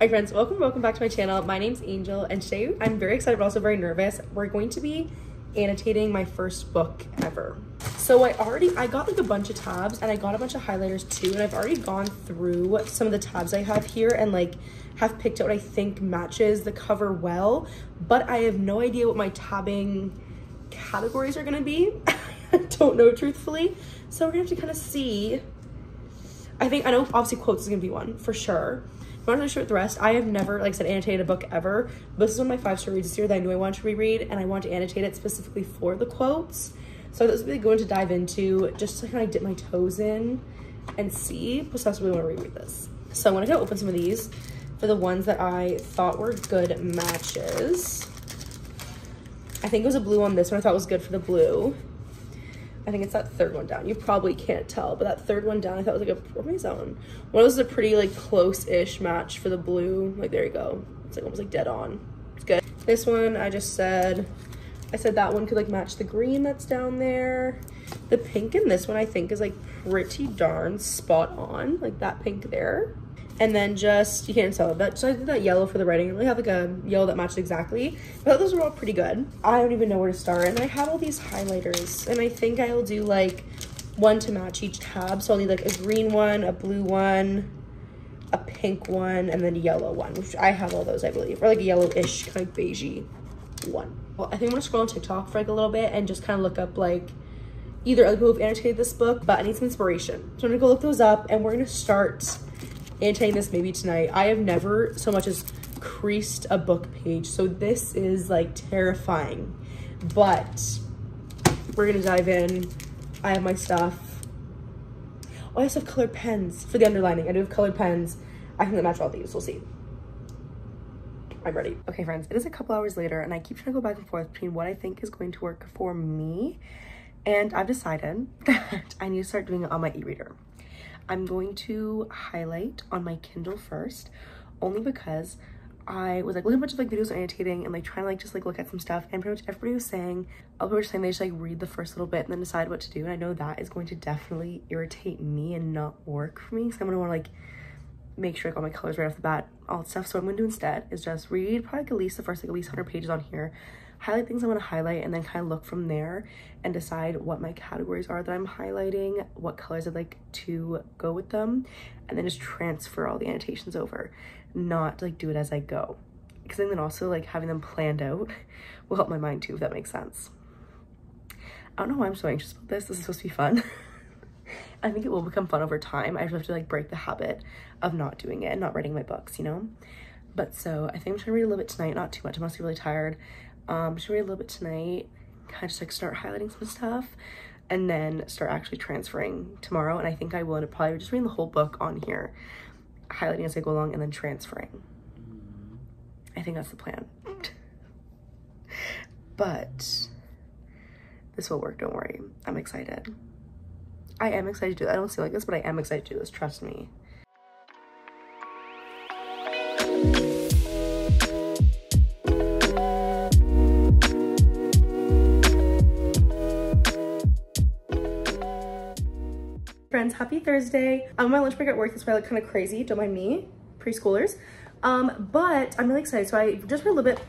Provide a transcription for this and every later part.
Hi friends, welcome back to my channel. My name's Angel, and today I'm very excited but also very nervous. We're going to be annotating my first book ever. So I got like a bunch of tabs and I got a bunch of highlighters too, and I've already gone through some of the tabs I have here and like have picked out what I think matches the cover well, but I have no idea what my tabbing categories are gonna be. I don't know truthfully. So we're gonna have to kind of see. I know obviously quotes is gonna be one for sure. I'm not really sure what the rest. I have never, like I said, annotated a book ever. This is one of my 5-star reads this year that I knew I wanted to reread, and I wanted to annotate it specifically for the quotes. So this is really going to dive into just to kind of dip my toes in and see. Plus I also really want to reread this. So I'm gonna go open some of these for the ones that I thought were good matches. I think it was a blue on this one. I thought was good for the blue. I think it's that third one down. You probably can't tell, but that third one down, I thought was like a, where's that one? One of those is a pretty like close-ish match for the blue. Like, there you go. It's like almost like dead on. It's good. This one, I said that one could like match the green that's down there. The pink in this one, I think is like pretty darn spot on. Like that pink there. And then just, you can't tell that. So I did that yellow for the writing. I really have like a yellow that matched exactly. I thought those were all pretty good. I don't even know where to start. And I have all these highlighters. And I think I'll do like one to match each tab. So I'll need like a green one, a blue one, a pink one, and then a yellow one, which I have all those, I believe. Or like a yellowish kind of beigey one. Well, I think I'm gonna scroll on TikTok for like a little bit and just kind of look up like either other people who've annotated this book, but I need some inspiration. So I'm gonna go look those up and we're gonna start annotating this maybe tonight. I have never so much as creased a book page, so this is like terrifying, but we're gonna dive in. I have my stuff. Oh, I also have colored pens for the underlining. I do have colored pens. I think that match all these. We'll see. I'm ready. Okay friends, it is a couple hours later and I keep trying to go back and forth between what I think is going to work for me, and I've decided that I need to start doing it on my e-reader. I'm going to highlight on my Kindle first, only because I was like looking at a bunch of like videos on annotating and like trying to like just like look at some stuff, and pretty much everybody was saying, other people were saying they just like read the first little bit and then decide what to do. And I know that is going to definitely irritate me and not work for me. So I'm gonna want to like make sure I got my colors right off the bat, all that stuff. So what I'm gonna do instead is just read probably like at least the first like at least 100 pages on here, highlight things I want to highlight, and then kind of look from there and decide what my categories are that I'm highlighting, what colors I'd like to go with them, and then just transfer all the annotations over, not like do it as I go. Because then also like having them planned out will help my mind too, if that makes sense. I don't know why I'm so anxious about this. This is supposed to be fun. I think it will become fun over time. I just have to like break the habit of not doing it and not writing my books, you know? But so I think I'm trying to read a little bit tonight, not too much. I'm honestly really tired. Just read a little bit tonight, kind of just like start highlighting some stuff and then start actually transferring tomorrow. And I think I will end up probably just reading the whole book on here, highlighting as I go along and then transferring. I think that's the plan. But this will work, don't worry. I'm excited. I am excited to do it. I don't seem like this, but I am excited to do this, trust me. Friends, happy Thursday. I'm on my lunch break at work. That's why I look kind of crazy. Don't mind me, preschoolers. But I'm really excited. So I just read a little bit.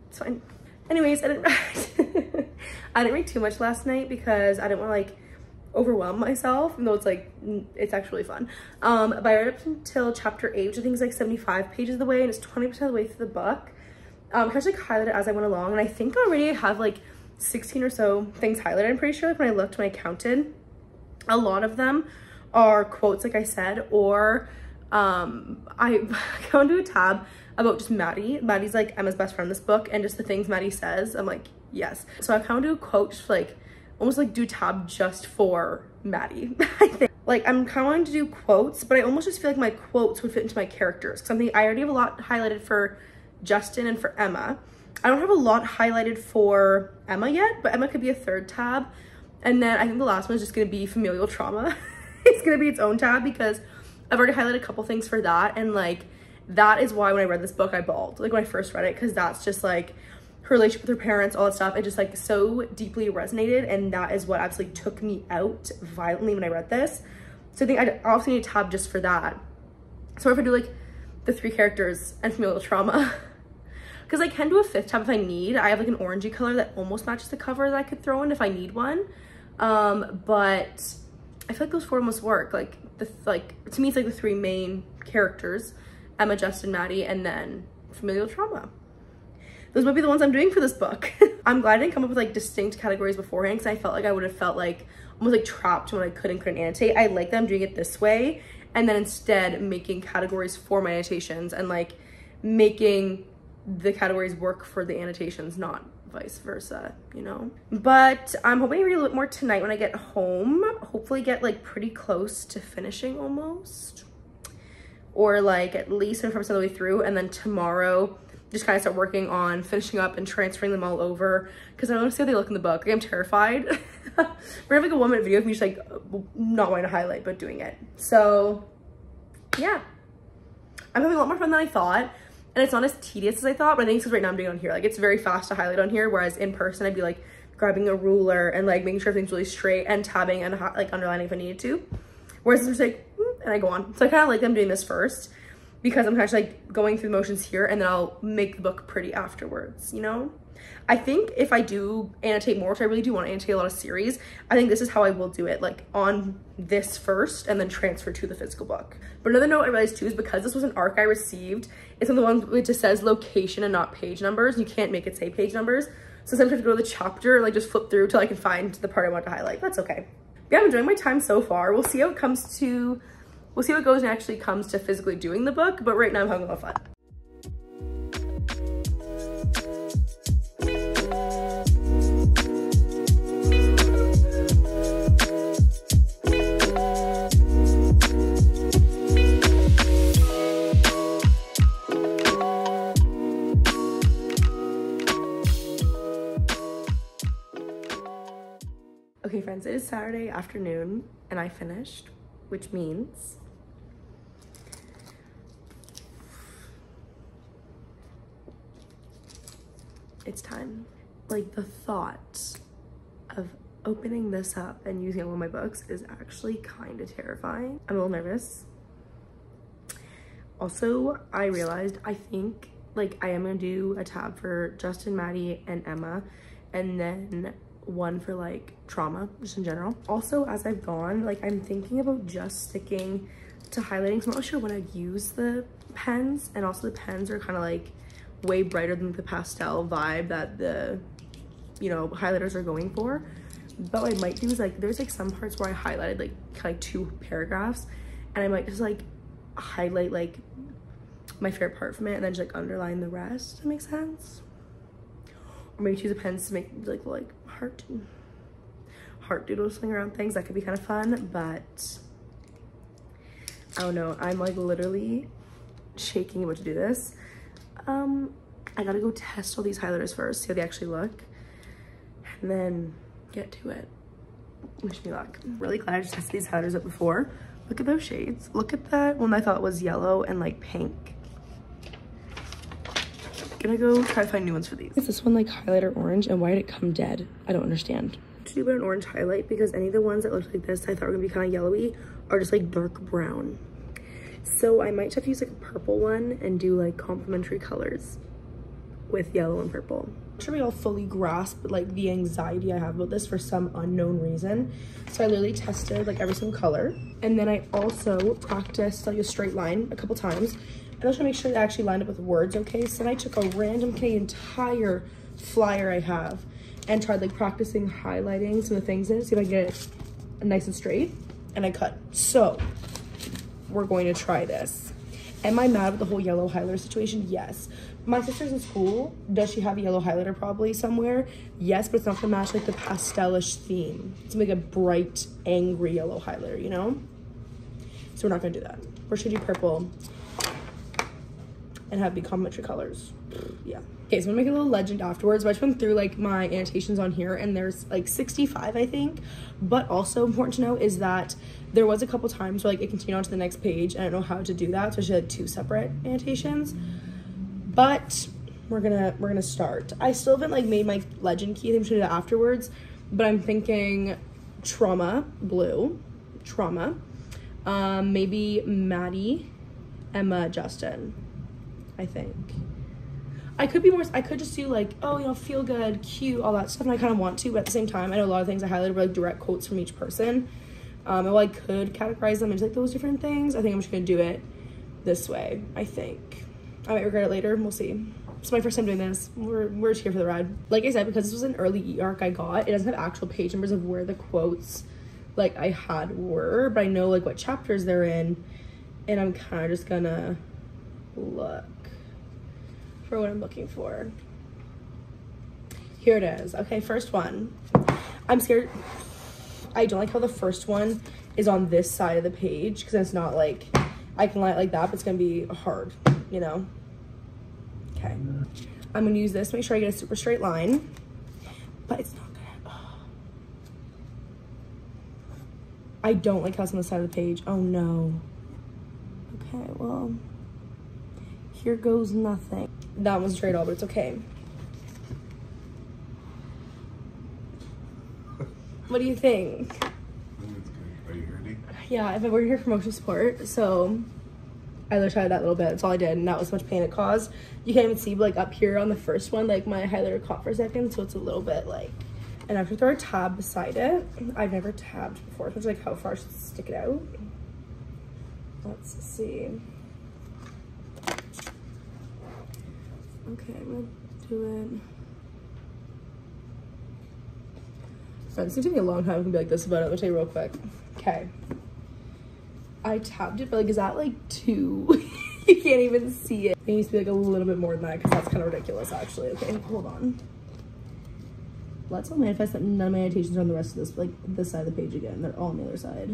It's fine. Anyways, I didn't read too much last night because I didn't want to like overwhelm myself, even though it's like, it's actually fun. But I read up until chapter 8, which I think is like 75 pages of the way, and it's 20% of the way through the book. I just like highlighted it as I went along, and I think I already have like 16 or so things highlighted. I'm pretty sure like when I counted. A lot of them are quotes, like I said, or I go into a tab about just Maddie. Maddie's like Emma's best friend in this book, and just the things Maddie says, I'm like, yes. So I kind of do a quote, just like almost like do a tab just for Maddie. I think like I'm kind of wanting to do quotes, but I almost just feel like my quotes would fit into my characters. Something I already have a lot highlighted for Justin and for Emma. I don't have a lot highlighted for Emma yet, but Emma could be a third tab. And then I think the last one is just going to be familial trauma. It's going to be its own tab because I've already highlighted a couple things for that. And like, that is why when I read this book, I bawled. Like when I first read it, because that's just like her relationship with her parents, all that stuff. It just like so deeply resonated. And that is what absolutely took me out violently when I read this. So I think I obviously need a tab just for that. So if I do like the 3 characters and familial trauma. Because I can do a 5th tab if I need. I have like an orangey color that almost matches the cover that I could throw in if I need one. But I feel like those 4 must work. Like to me, it's like the 3 main characters: Emma, Justin, Maddie, and then familial trauma. Those might be the ones I'm doing for this book. I'm glad I didn't come up with like distinct categories beforehand, because I felt like I would have felt like almost like trapped when I couldn't annotate. I like that I'm doing it this way, and then instead making categories for my annotations and like making the categories work for the annotations, not vice versa, you know? But I'm hoping to read a little bit more tonight when I get home. Hopefully get like pretty close to finishing almost, or like at least 100% of the way through, and then tomorrow just kind of start working on finishing up and transferring them all over, because I want to see how they look in the book. Like, I'm terrified. We're gonna have like a 1-minute video of me just like not wanting to highlight but doing it. So yeah, I'm having a lot more fun than I thought. And it's not as tedious as I thought, but I think it's because right now I'm doing it on here. Like, it's very fast to highlight on here, whereas in person I'd be like grabbing a ruler and like making sure everything's really straight and tabbing and like underlining if I needed to. Whereas it's just like, and I go on. So I kind of like them doing this first, because I'm kind of like going through the motions here, and then I'll make the book pretty afterwards, you know? I think if I do annotate more, which I really do want to annotate a lot of series, I think this is how I will do it, like on this first and then transfer to the physical book. But another note I realized too is because this was an ARC I received, it's one of the ones which just says location and not page numbers. You can't make it say page numbers. So sometimes I have to go to the chapter and like just flip through till I can find the part I want to highlight. That's okay. But yeah, I'm enjoying my time so far. We'll see how it comes to, we'll see how it goes and actually comes to physically doing the book. But right now I'm having a lot of fun. Okay friends, it is Saturday afternoon and I finished, which means it's time. Like, the thought of opening this up and using all of my books is actually kind of terrifying. I'm a little nervous. Also, I realized I think like I am gonna do a tab for Justin, Maddie, and Emma, and then one for like trauma just in general. Also, as I've gone, like I'm thinking about just sticking to highlighting, so I'm not sure when I'd use the pens, and also the pens are kind of like way brighter than the pastel vibe that the, you know, highlighters are going for. But what I might do is like there's like some parts where I highlighted like 2 paragraphs, and I might just like highlight like my favorite part from it and then just like underline the rest. Does that make sense? Or maybe choose the pens to make like heart doodles around things. That could be kind of fun, but I don't know. I'm like literally shaking about to do this. I gotta go test all these highlighters first, see how they actually look, and then get to it. Wish me luck. I'm really glad I just tested these highlighters up before. Look at those shades. Look at that one I thought was yellow and like pink. Gonna go try to find new ones for these. Is this one like highlighter orange, and why did it come dead? I don't understand. To do an orange highlight, because any of the ones that looked like this I thought were gonna be kind of yellowy are just like dark brown. So I might have to use like a purple one and do like complementary colors with yellow and purple. I'm sure we all fully grasp like the anxiety I have about this for some unknown reason. So I literally tested like every single color, and then I also practiced like a straight line a couple times. And I was trying to make sure it actually lined up with words, okay? So then I took a random entire flyer I have and tried like practicing highlighting some of the things in it, see if I can get it nice and straight, and I cut. So we're going to try this. Am I mad with the whole yellow highlighter situation? Yes. My sister's in school. Does she have a yellow highlighter probably somewhere? Yes, but it's not gonna match like the pastelish theme. It's like a bright, angry yellow highlighter, you know? So we're not gonna do that. We're gonna do purple and have the complementary colors. Yeah. Okay, so I'm gonna make a little legend afterwards, but I just went through like my annotations on here, and there's like 65, I think. But also important to know is that there was a couple times where like it continued on to the next page, and I don't know how to do that, so I should have 2 separate annotations. But we're gonna start. I still haven't like made my legend key. I think we should do that afterwards, but I'm thinking trauma, blue, trauma, maybe Maddie, Emma Justin, I think. I could be more, I could just do like, oh, you know, feel good, cute, all that stuff, and I kind of want to, but at the same time, I know a lot of things I highlighted were like direct quotes from each person. And while I could categorize them into like those different things, I think I'm just gonna do it this way, I think. I might regret it later, we'll see. It's my first time doing this. We're just here for the ride. Like I said, because this was an early e-arc I got, it doesn't have actual page numbers of where the quotes like I had were, but I know like what chapters they're in, and I'm kind of just gonna look for what I'm looking for. Here it is. Okay, first one. I'm scared. I don't like how the first one is on this side of the page, because it's not like, I can light like that, but it's gonna be hard, you know? Okay. I'm gonna use this to make sure I get a super straight line, but it's not gonna, oh. I don't like how it's on the side of the page. Oh no. Okay, well, here goes nothing. That one's straight all, but it's okay. What do you think? I think it's good. Are you ready? Yeah, I've been working here for motion support, so I literally tried that little bit. That's all I did, and that was so much pain it caused. You can't even see, but like up here on the first one, like my highlighter caught for a second, so it's a little bit like, and I have to throw a tab beside it. I've never tabbed before, so it's like how far I should stick it out. Let's see. Okay, I'm gonna do it. Friends, it's gonna take me a long time to be like this about it. I'm gonna tell you real quick. Okay. I tabbed it, but like, is that like too? You can't even see it. It needs to be like a little bit more than that, because that's kind of ridiculous actually. Okay, hold on. Let's all manifest that none of my annotations are on the rest of this, like this side of the page again. They're all on the other side.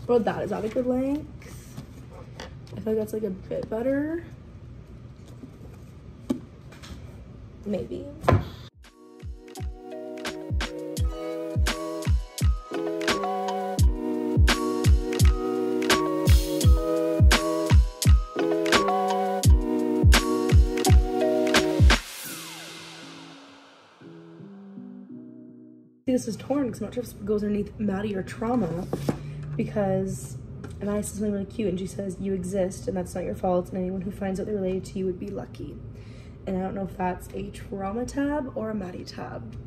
What about that? Is that a good length? I feel like that's like a bit better. Maybe. This is torn because I'm not sure if it goes underneath Maddie or trauma, because, and I said something really cute, and she says, you exist and that's not your fault, and anyone who finds out they're related to you would be lucky. And I don't know if that's a trauma tab or a Maddie tab.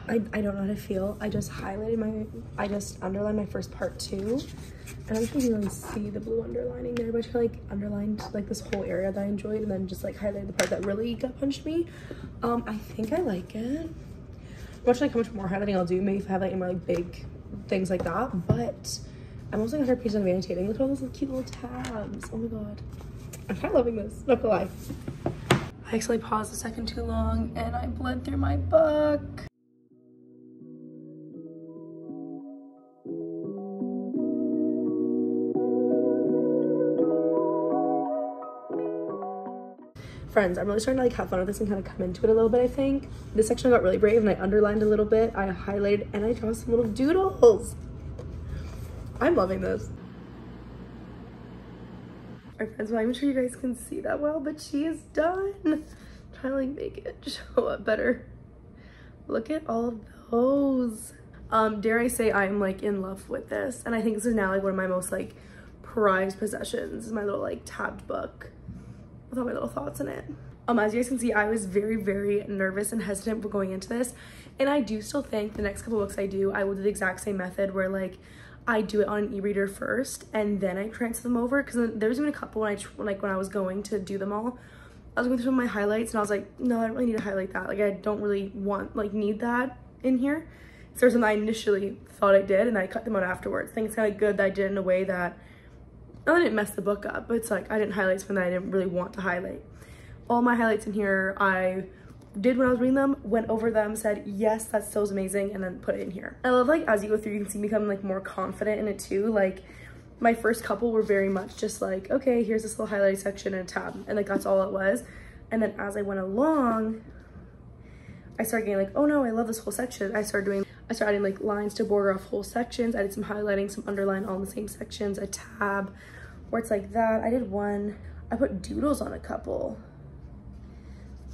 I don't know how to feel. I just highlighted I just underlined my first part too, and I'm sure you can see the blue underlining there, but I like underlined like this whole area that I enjoyed, and then just like highlighted the part that really gut punched me. I think I like it. Watch like how much more highlighting I'll do, maybe if I have like more like big things like that, but I'm also 100% of annotating. Look at all those cute little tabs. Oh my god, I'm kind of loving this, not gonna lie. I actually paused a second too long and I bled through my book. Friends, I'm really starting to like have fun with this and kind of come into it a little bit, I think. This section I got really brave and I underlined a little bit, I highlighted, and I drew some little doodles. I'm loving this. Alright friends, well, I'm not sure you guys can see that well, but she is done. I'm trying to like make it show up better. Look at all of those. Dare I say I'm like in love with this, and I think this is now like one of my most like prized possessions. This is my little like tabbed book with all my little thoughts in it. As you guys can see, I was very, very nervous and hesitant for going into this, and I do still think the next couple books I do, I will do the exact same method where like I do it on an e-reader first and then I transfer them over, because there's even a couple when I was going to do them all, I was going through some of my highlights and I was like, no, I don't really need to highlight that. Like I don't really need that in here. So there's something I initially thought I did and I cut them out afterwards. I think it's kind of good that I did it in a way that, not that it messed the book up, but it's like I didn't highlight something that I didn't really want to highlight. All my highlights in here I did when I was reading them, went over them, said yes, that still is amazing, and then put it in here. I love like as you go through you can see me become like more confident in it too. Like my first couple were very much just like, okay, here's this little highlight section and a tab, and like that's all it was. And then as I went along, I started getting like, oh no, I love this whole section. I started adding like lines to border off whole sections. I did some highlighting, some underline all in the same sections, a tab where it's like that. I did one, I put doodles on a couple.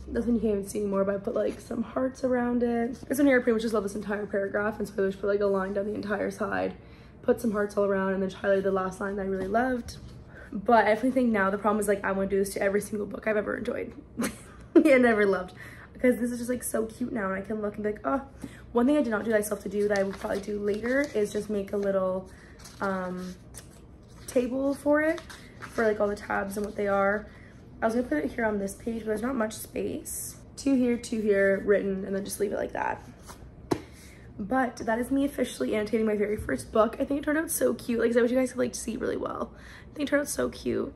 This one you can't even see anymore, but I put like some hearts around it. This one here I pretty much just love this entire paragraph, and so I just put like a line down the entire side put some hearts all around and then just highlighted the last line that I really loved. But I definitely think now the problem is like I want to do this to every single book I've ever enjoyed and ever loved, because this is just like so cute now, and I can look and be like, oh. One thing I did not do that I still have to do that I will probably do later is just make a little table for it, for like all the tabs and what they are. I was gonna put it here on this page, but there's not much space. 2 here, written, and then just leave it like that. But that is me officially annotating my very first book. I think it turned out so cute. Like I said, I wish you guys could like see really well. I think it turned out so cute.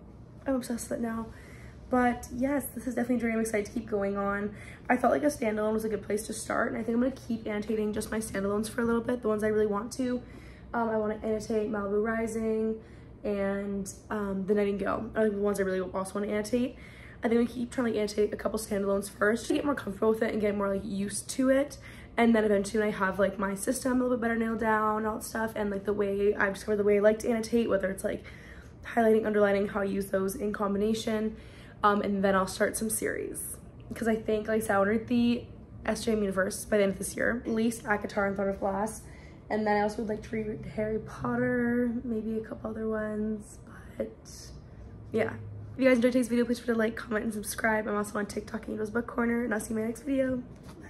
I'm obsessed with it now. But yes, this is definitely a journey I'm excited to keep going on. I felt like a standalone was a good place to start, and I think I'm gonna keep annotating just my standalones for a little bit, the ones I really want to. I want to annotate Malibu Rising and The Nightingale are the ones I really also want to annotate. I think I'm gonna keep trying to annotate a couple standalones first to get more comfortable with it and get more like used to it. And then eventually when I have like my system a little bit better nailed down, all that stuff, and like the way I've discovered the way I like to annotate, whether it's like highlighting, underlining, how I use those in combination, and then I'll start some series. Because I think, like I said, I want to read the SJM universe by the end of this year, at least ACOTAR and Thought of Glass, and then I also would like to read Harry Potter, maybe a couple other ones, but yeah. If you guys enjoyed today's video, please remember to like, comment, and subscribe. I'm also on TikTok, Angel's Book Corner, and I'll see you in my next video. Bye.